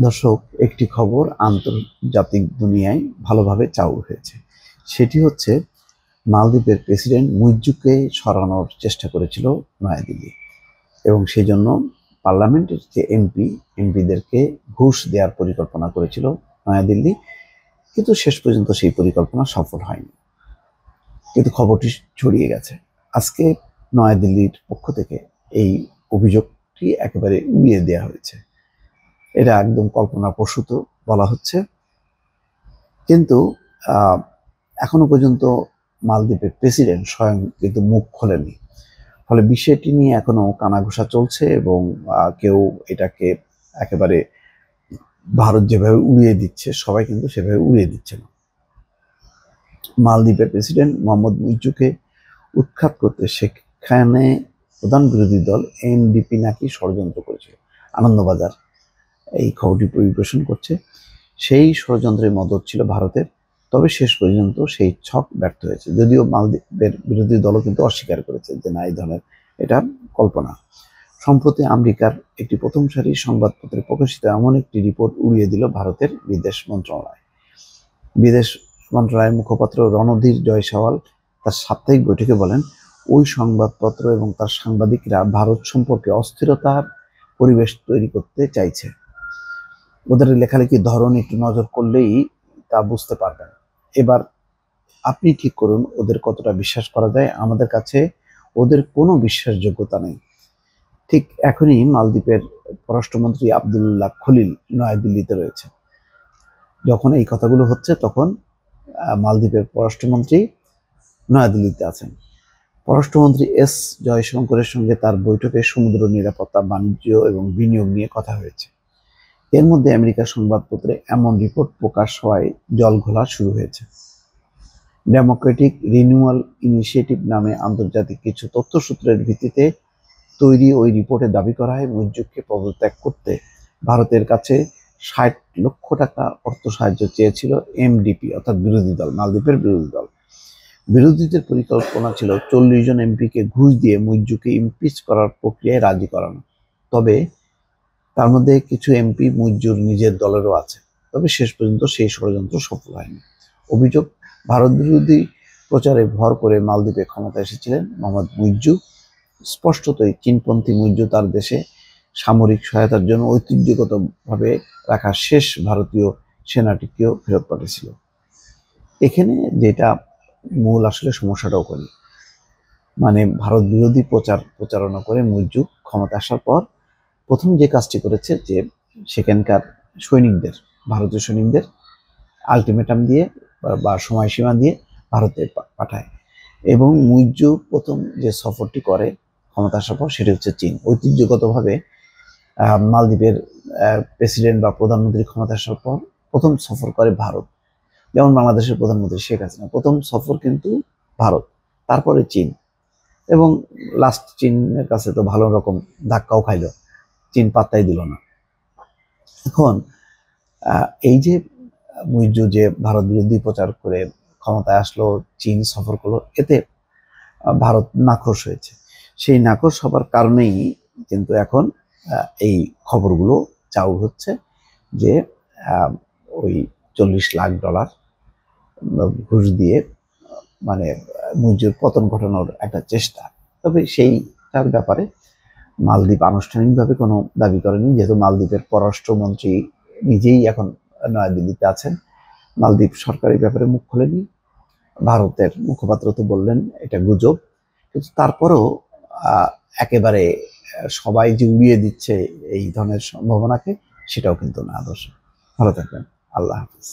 দর্শক, একটি খবর আন্তর্জাতিক দুনিয়ায় ভালোভাবে চাউর হয়েছে। সেটি হচ্ছে মালদ্বীপের প্রেসিডেন্ট মুইজ্জুকে সরানোর চেষ্টা করেছিল নয়াদিল্লি, এবং সেই জন্য পার্লামেন্টের যে এমপিদেরকে ঘুষ দেওয়ার পরিকল্পনা করেছিল নয়াদিল্লি। কিন্তু শেষ পর্যন্ত সেই পরিকল্পনা সফল হয়নি, কিন্তু খবরটি ছড়িয়ে গেছে। আজকে নয়াদিল্লির পক্ষ থেকে এই অভিযোগটি একেবারে উড়িয়ে দেওয়া হয়েছে। এটা একদম কল্পনাপ্রসূত বলা হচ্ছে, কিন্তু এখনো পর্যন্ত মালদ্বীপের প্রেসিডেন্ট স্বয়ং কিন্তু মুখ খোলেনি। ফলে বিষয়টি নিয়ে এখনো কানাঘুষা চলছে, এবং কেউ এটাকে একেবারে ভারত যেভাবে উড়িয়ে দিচ্ছে, সবাই কিন্তু সেভাবে উড়িয়ে দিচ্ছে না। মালদ্বীপের প্রেসিডেন্ট মোহাম্মদ মুইজ্জুকে উৎখাত করতে সেখানে প্রধান বিরোধী দল এনডিপি নাকি ষড়যন্ত্র করেছিল। আনন্দবাজার এই খবরটি পরিবেশন করছে। সেই ষড়যন্ত্রের মদত ছিল ভারতের, তবে শেষ পর্যন্ত সেই ছক ব্যর্থ হয়েছে। যদিও মালদ্বীপের বিরোধী দলও কিন্তু অস্বীকার করেছে যে না, এই ধরনের এটা কল্পনা। সম্প্রতি আমেরিকার একটি প্রথম সারির সংবাদপত্রে প্রকাশিত এমন একটি রিপোর্ট উড়িয়ে দিল ভারতের বিদেশ মন্ত্রণালয়। বিদেশ মন্ত্রণালয়ের মুখপাত্র রণধীর জয়সওয়াল তার সাপ্তাহিক বৈঠকে বলেন, ওই সংবাদপত্র এবং তার সাংবাদিকরা ভারত সম্পর্কে অস্থিরতার পরিবেশ তৈরি করতে চাইছে। ওদের লেখালেখির ধরন একটু নজর করলেই তা বুঝতে পারবেন। এবার আপনি ঠিক করুন ওদের কতটা বিশ্বাস করা যায়। আমাদের কাছে ওদের কোনো বিশ্বাসযোগ্যতা নেই। ঠিক এখনই মালদ্বীপের পররাষ্ট্রমন্ত্রী আবদুল্লাহ খলিল নয়াদিল্লিতে রয়েছে। যখন এই কথাগুলো হচ্ছে তখন মালদ্বীপের পররাষ্ট্রমন্ত্রী নয়াদিল্লিতে আছেন। পররাষ্ট্রমন্ত্রী এস জয়শঙ্করের সঙ্গে তার বৈঠকে সমুদ্র নিরাপত্তা, বাণিজ্য এবং বিনিয়োগ নিয়ে কথা হয়েছে। এর মধ্যে আমেরিকার সংবাদপত্রে এমন রিপোর্ট প্রকাশ হওয়ায় জলঘোলা শুরু হয়েছে। ডেমোক্রেটিক রিনিউয়াল ইনিশিয়েটিভ নামে আন্তর্জাতিক কিছু তথ্যসূত্রের ভিত্তিতে তৈরি ওই রিপোর্টে দাবি করা হয়, মুইজ্জুকে পদত্যাগ করতে ভারতের কাছে ৬০ লক্ষ টাকা অর্থ সাহায্য চেয়েছিল এমডিপি, অর্থাৎ বিরোধী দল, মালদ্বীপের বিরোধী দল। বিরোধীদের পরিকল্পনা ছিল ৪০ জন এমপিকে ঘুষ দিয়ে মুইজ্জুকে ইমপিচ করার প্রক্রিয়ায় রাজি করানো। তবে তার মধ্যে কিছু এমপি মুইজ্জুর নিজের দলেরও আছে। তবে শেষ পর্যন্ত সেই ষড়যন্ত্র সফল হয়নি। অভিযোগ, ভারত বিরোধী প্রচারে ভর করে মালদ্বীপে ক্ষমতা এসেছিলেন মোহাম্মদ মুইজ্জু। স্পষ্টতই চীনপন্থী মুইজ্জু তার দেশে সামরিক সহায়তার জন্য ঐতিহ্যগতভাবে রাখা শেষ ভারতীয় সেনাটিকেও ফেরত পাঠিয়েছিল। এখানে যেটা মূল আসলে সমস্যাটাও করি, মানে ভারত বিরোধী প্রচারণা করে মুইজ্জু ক্ষমতা আসার পর প্রথম যে কাজটি করেছে, যে সেখানকার সৈনিকদের, ভারতীয় সৈনিকদের আলটিমেটাম দিয়ে বা সময়সীমা দিয়ে ভারতে পাঠায়। এবং মুইজ্জু প্রথম যে সফরটি করে ক্ষমতা আসার পর, সেটি হচ্ছে চীন। ঐতিহ্যগতভাবে মালদ্বীপের প্রেসিডেন্ট বা প্রধানমন্ত্রী ক্ষমতা আসার পর প্রথম সফর করে ভারত। যেমন বাংলাদেশের প্রধানমন্ত্রী শেখ হাসিনা প্রথম সফর কিন্তু ভারত, তারপরে চীন, এবং লাস্ট চীনের কাছে তো ভালো রকম ধাক্কাও খাইল, চীন পাত্তাই দিল না। এখন এই যে মুইজ্জু যে ভারত বিরোধী প্রচার করে ক্ষমতায় আসলো, চীন সফর করলো, এতে ভারত নাখোশ হয়েছে। সেই নাখোশ হবার কারণেই কিন্তু এখন এই খবরগুলো চাউর হচ্ছে যে ওই $40 লাখ ঘুষ দিয়ে মানে মুইজ্জুর পতন ঘটানোর একটা চেষ্টা। তবে সেইটার ব্যাপারে মালদ্বীপ আনুষ্ঠানিকভাবে কোনো দাবি করেনি, যেহেতু মালদ্বীপের পররাষ্ট্রমন্ত্রী নিজেই এখন নয়াদিল্লিতে আছেন। মালদ্বীপ সরকার এই ব্যাপারে মুখ খোলেনি। ভারতের মুখপাত্র তো বললেন এটা গুজব, কিন্তু তারপরেও একেবারে সবাই যে উড়িয়ে দিচ্ছে এই ধরনের সম্ভাবনাকে, সেটাও কিন্তু না। দর্শক, ভালো থাকবেন। আল্লাহ হাফিজ।